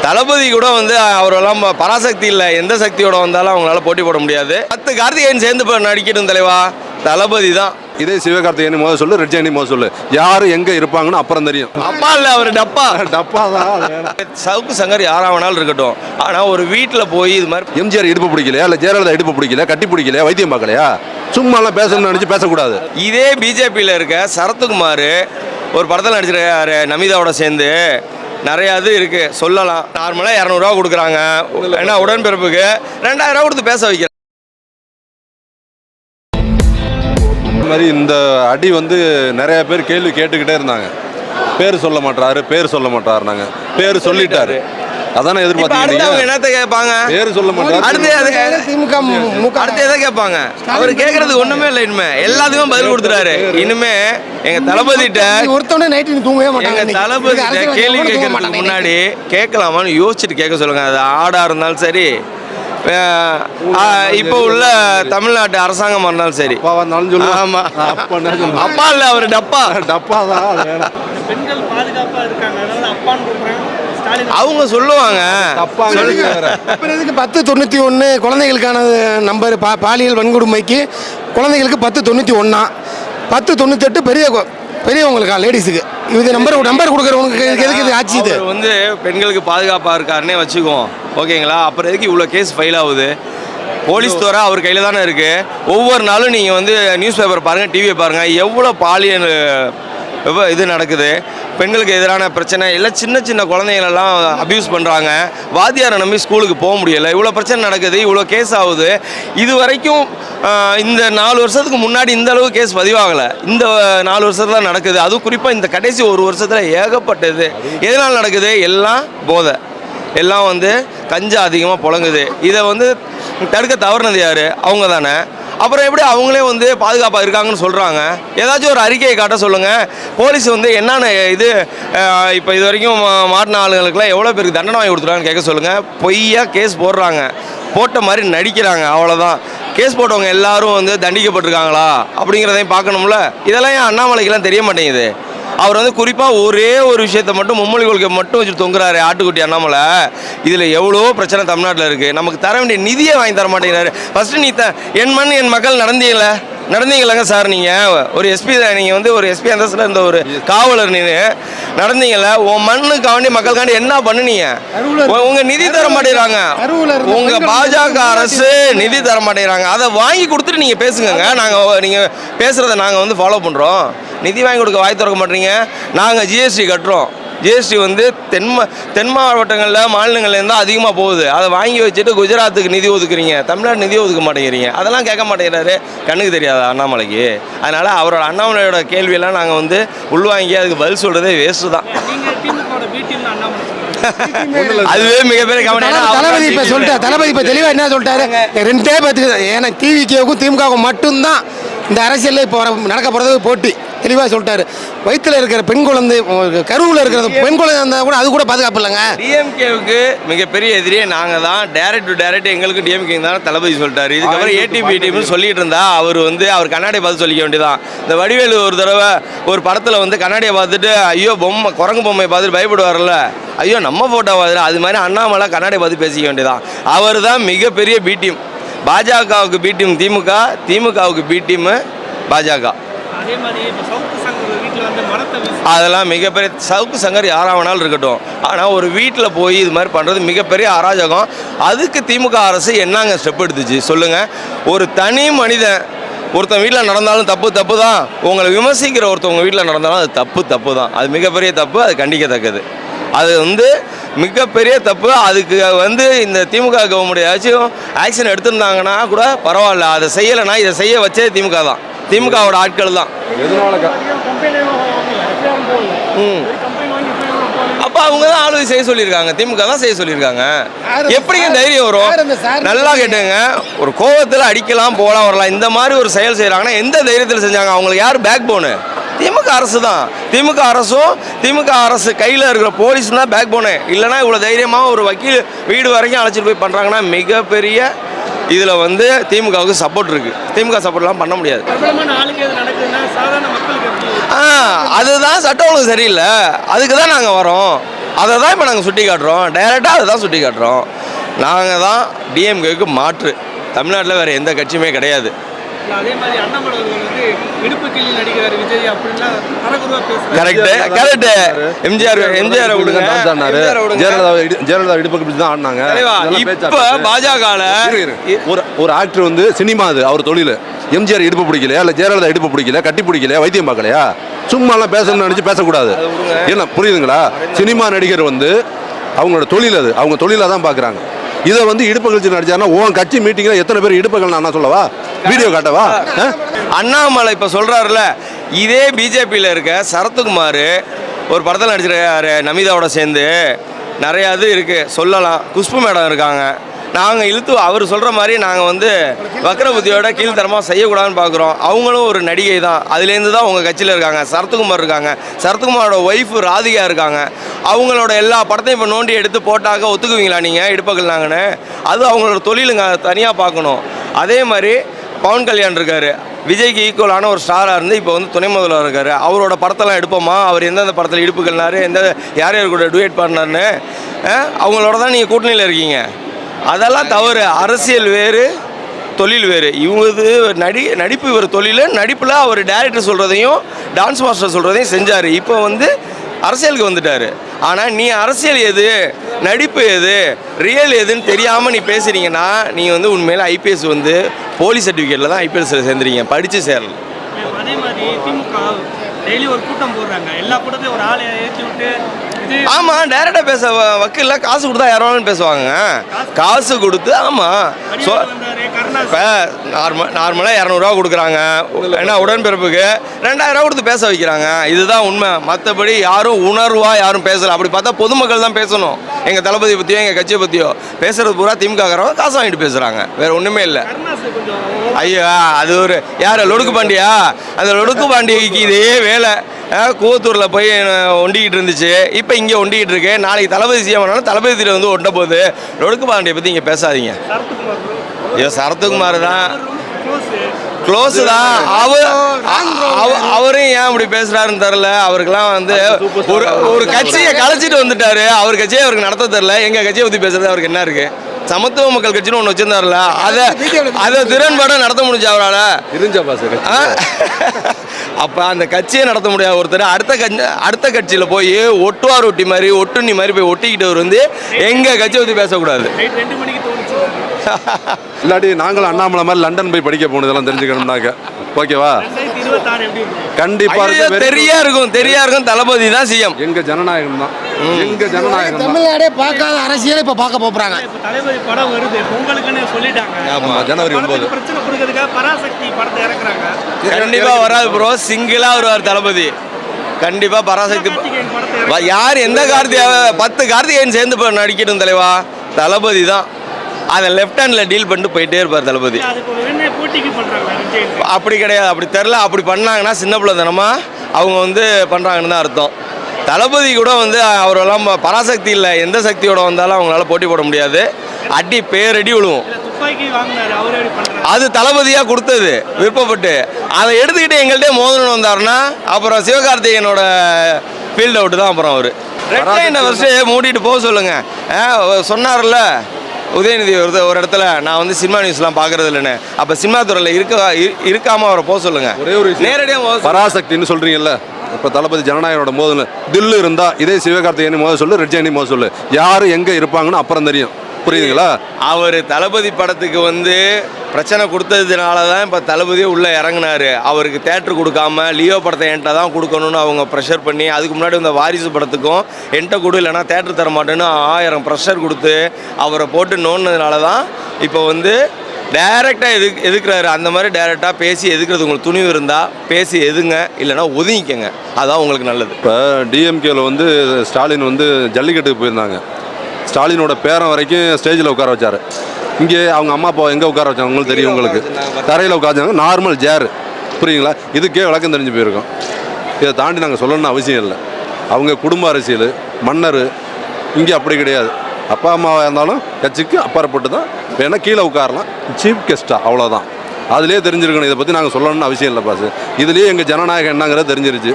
தளபதி கூட வந்து அவரெல்லாம் பராசக்தி இல்லை, எந்த சக்தியோட வந்தாலும் அவங்களால போட்டி போட முடியாது. 10 கார்த்திகேயன் சேர்ந்து இப்போ நடிக்கணும் தலைவா, தளபதி தான். இதே சிவகார்த்திகேயன் முதல் சொல்லு, ரெட் ஜெயந்தி முதல் சொல்லு, யாரு எங்க இருப்பாங்கன்னு அப்புறம் தெரியும். அப்பா இல்ல, அவர் டப்பா டப்பா தான். சவுக்கு சங்கர் யாரா வேணாலும் இருக்கட்டும், ஆனா ஒரு வீட்டில் போய் இது மாதிரி எம்ஜிஆர் இடுப்பு பிடிக்கலையா, இல்லை ஜெயலலிதா இடுப்பு பிடிக்கலையா, கட்டி பிடிக்கலையா, வைத்தியம் பார்க்கலையா, சும்மாலாம் பேசணும்னு நினைச்சு பேசக்கூடாது. இதே பிஜேபியில் இருக்க சரத்குமார் ஒரு படத்தில் நடிச்சிருக்காரு நமிதாவோட சேர்ந்து, நிறைய இது இருக்கு சொல்லலாம். நார்மலாக 200 ரூபா கொடுக்குறாங்க, ஏன்னா உடன்பிறப்புக்கு 2000 ரூபா கொடுத்து பேச வைக்கிறேன். இந்த மாதிரி இந்த அடி வந்து நிறைய பேர் கேள்வி கேட்டுக்கிட்டே இருந்தாங்க. பேர் சொல்ல மாட்டாரு நாங்க பேர் சொல்லிட்டாரு, அதானே எதிர்பார்த்தீங்க. என்னத்த கேட்பாங்க, பேர் சொல்ல மாட்டாரு, அடுத்து எதை கேட்பாங்க? அவர் கேட்கறது ஒண்ணுமே இல்லை, இனிமே எல்லாத்துக்கும் பதில் கொடுத்துறாரு. இனிமே எங்க தளபதிட்ட ஒருத்தவனே நைட்டு தூங்கவே மாட்டாங்க. எங்க தளபதிட்ட கேள்வி கேட்கறதுக்கு முன்னாடி கேட்கலாமான்னு யோசிச்சுட்டு கேட்க சொல்லுங்க. அது ஆடா இருந்தாலும் சரி, இப்போ உள்ள தமிழ்நாட்டு அரசாங்கமா இருந்தாலும் சரி. ஆமா, அப்பா இல்ல, அவர் டப்பா டப்பா தான். பெண்கள் பாதுகாப்பா இருக்காங்க, அதனால அப்பான்னு கூப்பிடுறாங்க. அவங்க சொல்லுவாங்க. 1091 குழந்தைகளுக்கான நம்பர், பாலியல் வன்கொடுமைக்கு குழந்தைகளுக்கு 1091, 1098 பெரியவங்களுக்கா, லேடிஸுக்கு. இது நம்பர் கொடுக்குறவங்களுக்கு எதுக்கு இது ஆச்சு? இது வந்து பெண்களுக்கு பாதுகாப்பாக இருக்காருன்னே வச்சுக்குவோம், ஓகேங்களா? அப்புறம் எதுக்கு இவ்வளோ கேஸ் ஃபைல் ஆகுது? போலீஸ் துறை அவர் கையில் தானே இருக்குது. ஒவ்வொரு நாளும் நீங்கள் வந்து நியூஸ் பேப்பர் பாருங்கள், டிவியை பாருங்கள், எவ்வளோ பாலியல் இது நடக்குது, பெண்களுக்கு எதிரான பிரச்சனை எல்லாம். சின்ன சின்ன குழந்தைங்களெல்லாம் அப்யூஸ் பண்ணுறாங்க, வாத்தியாரை நம்பி ஸ்கூலுக்கு போக முடியலை, இவ்வளோ பிரச்சனை நடக்குது, இவ்வளோ கேஸ் ஆகுது. இது வரைக்கும் இந்த 4 வருஷத்துக்கு முன்னாடி இந்த அளவு கேஸ் பதிவாகலை. இந்த 4 வருஷத்துல தான் நடக்குது. அதுவும் குறிப்பாக இந்த கடைசி 1 வருஷத்தில் ஏகப்பட்டது. எதனால் நடக்குது? எல்லாம் போதை, எல்லாம் வந்து கஞ்சா அதிகமாக புழங்குது. இதை வந்து தடுக்க தவறுனது யார்? அவங்க தானே. அப்புறம் எப்படி அவங்களே வந்து பாதுகாப்பாக இருக்காங்கன்னு சொல்கிறாங்க? ஏதாச்சும் ஒரு அறிக்கையை காட்ட சொல்லுங்கள். போலீஸ் வந்து என்னென்ன இது இப்போ இது வரைக்கும் மாட்டின ஆளுங்களுக்குலாம் எவ்வளோ பேருக்கு தண்டனை வாங்கி கொடுத்துருக்காங்கன்னு கேட்க சொல்லுங்கள். பொய்யா கேஸ் போடுறாங்க, போட்ட மாதிரி நடிக்கிறாங்க, அவ்வளோதான். கேஸ் போட்டவங்க எல்லாரும் வந்து தண்டிக்கப்பட்டிருக்காங்களா அப்படிங்கிறதையும் பார்க்கணும்ல. இதெல்லாம் ஏன் அண்ணாமலைக்கெல்லாம் தெரிய மாட்டேங்குது? அவர் வந்து குறிப்பாக ஒரே ஒரு விஷயத்தை மட்டும், மும்மொழி கொள்கை மட்டும் வச்சு தொங்குறாரு ஆட்டுக்குட்டி அண்ணாமலை. இதில் எவ்வளோ பிரச்சனை தமிழ்நாட்டில் இருக்குது. நமக்கு தர வேண்டிய நிதியை வாங்கி தர மாட்டேங்கிறாரு. ஃபஸ்ட்டு நீ என் மண் என் மக்கள் நடந்தீங்களாங்க சார்? நீங்கள் ஒரு எஸ்பி, நீங்கள் வந்து ஒரு எஸ்பி அந்தஸ்தில் இருந்த ஒரு காவலர், நீங்கள் நடந்தீங்கல்ல, உன் மண்ணுக்காண்டி மக்களுக்காண்டி என்ன பண்ணுனீங்க? உங்கள் நிதி தர மாட்டேங்கிறாங்க, உங்கள் பாஜக அரசு நிதி தர மாட்டேங்கிறாங்க. அதை வாங்கி கொடுத்துட்டு நீங்கள் பேசுங்க. நீங்கள் பேசுகிறத நாங்கள் வந்து ஃபாலோ பண்ணுறோம். நிதி வாங்கி கொடுக்க வாய் திறக்க மாட்டேங்க. நாங்கள் ஜிஎஸ்டி கட்டுறோம். ஜிஎஸ்டி வந்து தென் மாவட்டங்களில் மாநிலங்கள்லேருந்து அதிகமாக போகுது. அதை வாங்கி வச்சுட்டு குஜராத்துக்கு நிதி ஒதுக்குறீங்க, தமிழ்நாடு நிதி ஒதுக்க மாட்டேங்கிறீங்க. அதெல்லாம் கேட்க மாட்டேங்கிறாரு. கண்ணுக்கு தெரியாதா அண்ணாமலைக்கு? அதனால் அவரோட அண்ணாமலையோட கேள்வியெல்லாம் நாங்கள் வந்து உள்வாங்கி அதுக்கு பதில் சொல்கிறதே வேஸ்ட்டு தான். அதுவே மிகப்பெரிய தளபதி இப்போ சொல்லிட்டார். தளபதி இப்போ தெளிவாக என்ன சொல்லிட்டாரு? 2 பேத்துக்கு, ஏன்னா டிவிக்கும் திமுகவுக்கும் மட்டும்தான் இந்த அரசியலில் இப்போ நடக்க போகிறது போட்டி. தெளிவாக சொல்லிட்டாரு. வயிற்றில் இருக்கிற பெண் குழந்தை, கருவில் இருக்கிற பெண் குழந்தை இருந்தால் கூட அது கூட பாதுகாப்பு இல்லைங்க. டிஎம்கேவுக்கு மிகப்பெரிய எதிரியே நாங்கள் தான். டைரக்ட் டு டைரக்ட் எங்களுக்கு டிஎம்கே தான் தளபதி சொல்லிட்டாரு. இதுக்கப்புறம் ஏடிபிடின்னு சொல்லிட்டு இருந்தா அவர் கண்ணாடியை பார்த்து சொல்லிக்க வேண்டியதான். இந்த வடிவேலு ஒரு தடவை ஒரு படத்தில் வந்து கண்ணாடியை பார்த்துட்டு ஐயோ குரங்கு பொம்மையை பார்த்துட்டு பயப்படுவார்ல, ஐயோ நம்ம ஃபோட்டோ பார்த்துட்டு, அது மாதிரி அண்ணாமலை கண்ணாடியை பார்த்து பேசிக்க வேண்டியதான். அவர் தான் மிகப்பெரிய பி டீம். பாஜகவுக்கு பி டீம் திமுக, திமுகவுக்கு பி டீம் பாஜக. அதெல்லாம் மிகப்பெரிய சவுக்கு சங்கர் யாராக வேணாலும் இருக்கட்டும், ஆனால் ஒரு வீட்டில் போய் இது மாதிரி பண்ணுறது மிகப்பெரிய அராஜகம். அதுக்கு திமுக அரசு என்னங்க ஸ்டெப் எடுத்துச்சு சொல்லுங்கள்? ஒரு தனி மனிதன் ஒருத்தன் வீட்டில் நடந்தாலும் தப்பு தான். உங்களை விமர்சிக்கிற ஒருத்தவங்க வீட்டில் நடந்தாலும் அது தப்பு தான். அது மிகப்பெரிய தப்பு, அது கண்டிக்கத்தக்கது. அது வந்து மிகப்பெரிய தப்பு. அதுக்கு வந்து இந்த திமுக கவர்மெண்ட் ஏதாச்சும் ஆக்ஷன் எடுத்திருந்தாங்கன்னா கூட பரவாயில்ல. அதை செய்யலைன்னா இதை செய்ய வச்சே திமுக தான், திமுகவோட ஆட்கள் தான். அப்போ அவங்க தான் ஆளுநர் செய்ய சொல்லியிருக்காங்க, திமுக தான் செய்ய சொல்லியிருக்காங்க. எப்படிங்க தைரியம் வரும்? நல்லா கேட்டுங்க. ஒரு கோவத்தில் அடிக்கலாம், போகலாம், வரலாம். இந்த மாதிரி ஒரு செயல் செய்கிறாங்கன்னா எந்த தைரியத்தில் செஞ்சாங்க? அவங்களுக்கு யார் பேக் போனு? திமுக அரசு தான். திமுக அரசு கையில் இருக்கிற போலீஸ் தான் பேக் போனு. இல்லைனா இவ்வளோ தைரியமாக ஒரு வக்கீல் வீடு வரைக்கும் அழைச்சிட்டு போய் பண்ணுறாங்கன்னா மிகப்பெரிய இதில் வந்து திமுகவுக்கு சப்போர்ட் இருக்குது. திமுக சப்போர்ட்லாம் பண்ண முடியாது. அதுதான் சட்டம் ஒழுங்கு சரியில்லை, அதுக்கு தான் நாங்கள் வரோம். அதை தான் இப்போ நாங்கள் சுட்டி காட்டுறோம், டைரெக்டாக அதை தான் சுட்டி காட்டுறோம். நாங்கள் தான் டிஎம்கேக்கு மாற்று, தமிழ்நாட்டில் வேறு எந்த கட்சியுமே கிடையாது. அதே மாதிரி அண்ணாமலை அவர்கள் வந்து இடுப்பு கிள்ளி நடிக்கிறார் விஜய் அப்படின்லாம் அரகுருவா பேசுறாரு. கரெக்ட். எம்ஜிஆர் விடுங்க, ஜெயலலிதா இடுப்புக்கு பிடிச்சி தான் ஆடினாங்க. இப்போ பாஜகவில் ஒரு ஆக்டர் வந்து சினிமா, அது அவர் தொழில். எம்ஜிஆர் இடுப்பு பிடிக்கலையா, இல்லை ஜெயலலிதா இடுப்பு பிடிக்கலையா, கட்டி பிடிக்கலையா, வைத்தியம் பார்க்கலையா? சும்மாலாம் பேசணும்னு நினச்சி பேசக்கூடாது. என்ன புரியுதுங்களா? சினிமா நடிகர் வந்து அவங்களோட தொழில், அது அவங்க தொழிலாக தான் பார்க்குறாங்க. இதை வந்து இடுப்பு கழிச்சு நடிச்சாருன்னா உன் கட்சி மீட்டிங்கில் எத்தனை பேர் இடுப்புகள் நான் சொல்லவா, வீடியோ காட்டவா? அண்ணாமலை இப்போ சொல்கிறாருல, இதே பிஜேபியில் இருக்க சரத்குமார் ஒரு படத்தில் நடிச்சிருக்காரு நமிதாவோட சேர்ந்து. நிறையா இது இருக்குது சொல்லலாம். குஷ்பு மேடம் இருக்காங்க. நாங்கள் இழுத்து அவர் சொல்கிற மாதிரி நாங்கள் வந்து வக்கர புத்தியோட கீழ்த்தரமாக செய்யக்கூடாதுன்னு பார்க்குறோம். அவங்களும் ஒரு நடிகை தான், அதுலேருந்து தான் உங்கள் கட்சியில் இருக்காங்க. சரத்குமார் இருக்காங்க, சரத்குமாரோட ஒய்ஃபு ராதிகா இருக்காங்க. அவங்களோட எல்லா படத்தையும் இப்போ நோண்டி எடுத்து போட்டாக்க ஒத்துக்குவீங்களா நீங்கள் இடுப்பகள் நாங்கன்னு? அது அவங்களோட தொழிலுங்க, தனியாக பார்க்கணும். அதே மாதிரி பவன் கல்யாண் இருக்கார், விஜய்க்கு ஈக்குவலான ஒரு ஸ்டாராக இருந்து இப்போ வந்து துணை முதல்வர் இருக்கார். அவரோட படத்தெல்லாம் எடுப்போமா? அவர் எந்தெந்த படத்தில் இடுப்புகள்னாரு, யார் யார் கூட டுவேட் பண்ணார்னு அவங்களோட தான் நீங்கள் கூட்டணியில் இருக்கீங்க. அதெல்லாம் தவறு. அரசியல் வேறு, தொழில் வேறு. இவங்க நடிப்பு இவர் தொழில். நடிப்பில் அவர் டைரக்டர் சொல்கிறதையும் டான்ஸ் மாஸ்டர் சொல்கிறதையும் செஞ்சார். இப்போ வந்து அரசியலுக்கு வந்துட்டார். ஆனால் நீ அரசியல் எது, நடிப்பு எது, ரியல் எதுன்னு தெரியாமல் நீ பேசுகிறீங்கன்னா நீங்கள் வந்து உண்மையில் ஐபிஎஸ் வந்து போலீஸ் சர்டிஃபிகேட்டில் தான் ஐபிஎஸ்சில் சேர்ந்துறீங்க, படித்து சேரல. அதே மாதிரி திமுக டெய்லி ஒரு கூட்டம் போடுறாங்க, எல்லா கூட்டத்தையும் ஒரு ஆளை ஏற்றி விட்டு. ஆமாம், டைரெக்டாக பேச வக்கீல்ல காசு கொடுத்தா யாராலும் பேசுவாங்க. காசு கொடுத்து ஆமாம். ஸோ இப்போ நார்மலாக 200 கொடுக்குறாங்க, ஏன்னா உடன்பிறப்புக்கு 2000 கொடுத்து பேச வைக்கிறாங்க. இதுதான் உண்மை. மற்றபடி யாரும் உணர்வாக யாரும் பேசலை. அப்படி பார்த்தா பொதுமக்கள் தான் பேசணும். எங்கள் தளபதி பற்றியோ எங்கள் கட்சியை பற்றியோ பேசுகிறது பூரா திமுககாரங்க காசு வாங்கிட்டு பேசுகிறாங்க, வேறு ஒன்றுமே இல்லை. ஐயா, அது ஒரு யார் லொடுக்கு பாண்டியா? அந்த லொடுக்கு பாண்டியக்கு இதே வேலை கூவத்தூரில் போய் ஒண்டிக்கிட்டு இருந்துச்சு, இப்போ இங்கே ஒண்டிக்கிட்டு இருக்கு. நாளைக்கு தளபதி சிஎம் ஆனாலும் தளபதியில் வந்து ஒட்ட போகுது. லொடுக்கு பாண்டியை பற்றி இங்கே பேசாதீங்க. ஐயோ, சரத்குமார் தான் க்ளோஸ் தான். அவரும் ஏன் இப்படி பேசுகிறாருன்னு தெரில. அவருக்கெல்லாம் வந்து ஒரு கட்சியை கலைச்சிட்டு வந்துட்டாரு. அவர் கட்சியை அவருக்கு நடத்த தெரில. எங்கள் கட்சியை பற்றி பேசுறது அவருக்கு என்ன இருக்குது? சமத்துவ மக்கள் கட்சின்னு ஒன்று வச்சிருந்தாருல, அதை திறன்பட நடத்த முடிஞ்சு அவரால் அப்போ அந்த கட்சியை நடத்த முடியாது ஒருத்தர் அடுத்த கட்சியில் போய் ஒட்டுவார் ஒட்டி மாதிரி ஒட்டுண்ணி மாதிரி போய் ஒட்டிக்கிட்டவர் வந்து எங்கள் கட்சியை பற்றி பேசக்கூடாது. இல்லாட்டி நாங்களும் அண்ணாமலை மாதிரி லண்டன் போய் படிக்க போனதெல்லாம் தெரிஞ்சுக்கணும்னாக்க ஓகேவா? கண்டிப்பா தெரியா இருக்கும். தளபதி தான் சிஎம். எங்க ஜனநாயகம் தான், எங்க ஜனநாயகம். தமிழ்நாடே பார்க்காத அரசியலை இப்ப பார்க்க போறாங்க. தளபதி படம் வருது, பொங்கலுக்குன்னு சொல்லிட்டாங்க. ஆமா, ஜனவரி 9 பிரச்சனை கொடுக்கிறதுக்காக பராசக்தி படத்தை இறக்குறாங்க. கண்டிப்பா வராது ப்ரோ, சிங்கிளா வருவார் தளபதி. கண்டிப்பா பராசக்தி யார் எந்த கார்த்திகை 10 கார்த்திகேயன் சேர்ந்து நடிக்கணும் தலைவா, தளபதி தான். அதை லெஃப்ட் ஹேண்டில் டீல் பண்ணிட்டு போயிட்டே இருப்பார் தளபதி. அப்படி கிடையாது, அப்படி தெரில. அப்படி பண்ணாங்கன்னா சின்ன பிள்ளை தானமா அவங்க வந்து பண்ணுறாங்கன்னு தான் அர்த்தம். தளபதி கூட வந்து அவரெல்லாம் பராசக்தி இல்லை, எந்த சக்தியோட வந்தாலும் அவங்களால போட்டி போட முடியாது. அடி பேரடி விழுவும். அது தளபதியாக கொடுத்தது விருப்பப்பட்டு. அதை எடுத்துக்கிட்டு எங்கள்கிட்ட மோதனம் வந்தாருன்னா அப்புறம் சிவகார்த்திகேயனோட ஃபீல்ட் அவுட்டு தான். அப்புறம் அவர் ரெட் ஃபஸ்ட்டு மூடிட்டு போக சொல்லுங்கள். சொன்னார்ல உதயநிதி ஒரு இடத்துல, நான் வந்து சினிமா நியூஸ்லாம் பார்க்கறது இல்லைன்னு. அப்போ சினிமா துறையில் இருக்காமல் அவரை போக சொல்லுங்கள். ஒரே ஒரு நேரடியாக பராசக்தின்னு சொல்கிறீங்கல்ல, இப்போ தளபதி ஜனநாயகனோட மோதல் தில்லு இருந்தால் இதே சிவகார்த்திகேயன் மோத சொல்லு, ரெட் ஜெயந்தி மோத சொல்லு. யார் எங்கே இருப்பாங்கன்னு அப்புறம் தெரியும். புரியுதுங்களா? அவர் தளபதி படத்துக்கு வந்து பிரச்சனை கொடுத்ததுனால தான் இப்போ தளபதியே உள்ளே இறங்கினார். அவருக்கு தேட்டர் கொடுக்காம லியோ படத்தை என்கிட்ட தான் கொடுக்கணும்னு அவங்க ப்ரெஷர் பண்ணி, அதுக்கு முன்னாடி இந்த வாரிசு படத்துக்கும் என்கிட்ட கொடு இல்லைனா தேட்டர் தர மாட்டேன்னு 1000 ப்ரெஷர் கொடுத்து அவரை போட்டு நோண்டினதுனால தான் இப்போ வந்து டைரெக்டாக எதுக்குறாரு. அந்த மாதிரி டைரெக்டாக பேசி எதுக்குறது உங்களுக்கு துணிவு இருந்தால் பேசி எதுங்க, இல்லைனா ஒதுங்கிக்கங்க, அதுதான் உங்களுக்கு நல்லது. இப்போ டிஎம்கேல வந்து ஸ்டாலின் வந்து ஜல்லிக்கட்டுக்கு போயிருந்தாங்க. ஸ்டாலினோட பேரன் வரைக்கும் ஸ்டேஜில் உட்கார வச்சார். இங்கே அவங்க அம்மா அப்பா எங்கே உட்கார வச்சாங்க உங்களுக்கு தெரியும். உங்களுக்கு தரையில் உட்காந்தாங்க, நார்மல் சேரு. புரியுங்களா? இதுக்கே விளக்கம் தெரிஞ்சு போயிருக்கோம். இதை தாண்டி நாங்கள் சொல்லணும்னு அவசியம் இல்லை. அவங்க குடும்ப அரசியல், மன்னர். இங்கே அப்படி கிடையாது. அப்பா அம்மாவாக இருந்தாலும் கட்சிக்கு அப்பாற்பட்டு தான் வேணால் கீழே உட்காரலாம், சீஃப் கெஸ்ட்டாக, அவ்வளோதான். அதுலேயே தெரிஞ்சிருக்கணும். இதை பற்றி நாங்கள் சொல்லணும்னு அவசியம் இல்லை பாஸ். இதுலேயே எங்கள் ஜனநாயகம் என்னங்கிறத தெரிஞ்சிருச்சு.